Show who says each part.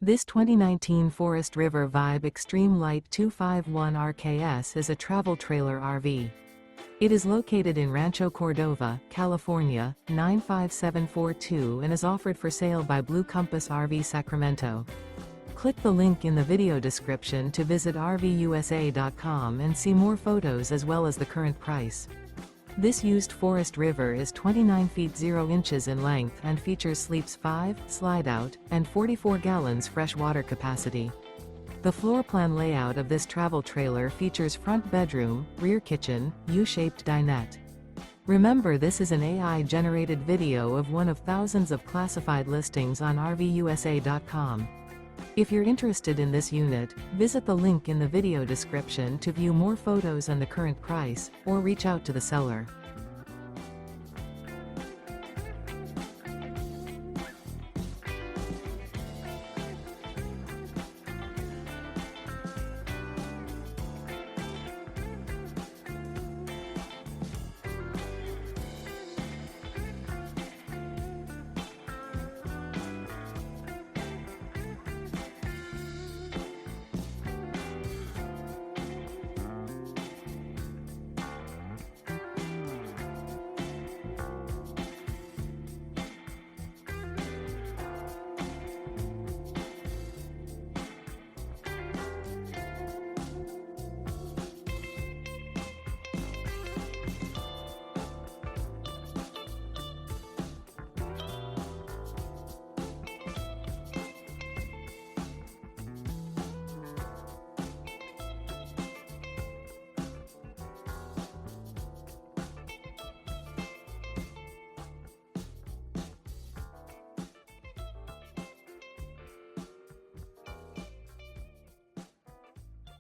Speaker 1: This 2019 Forest River Vibe Extreme Lite 251 RKS is a travel trailer RV. It is located in Rancho Cordova, California, 95742 and is offered for sale by Blue Compass RV Sacramento. Click the link in the video description to visit RVUSA.com and see more photos as well as the current price. This used Forest River is 29 feet 0 inches in length and features sleeps 5, slide-out, and 44 gallons fresh water capacity. The floor plan layout of this travel trailer features front bedroom, rear kitchen, U-shaped dinette. Remember, this is an AI-generated video of one of thousands of classified listings on RVUSA.com. If you're interested in this unit, visit the link in the video description to view more photos and the current price, or reach out to the seller.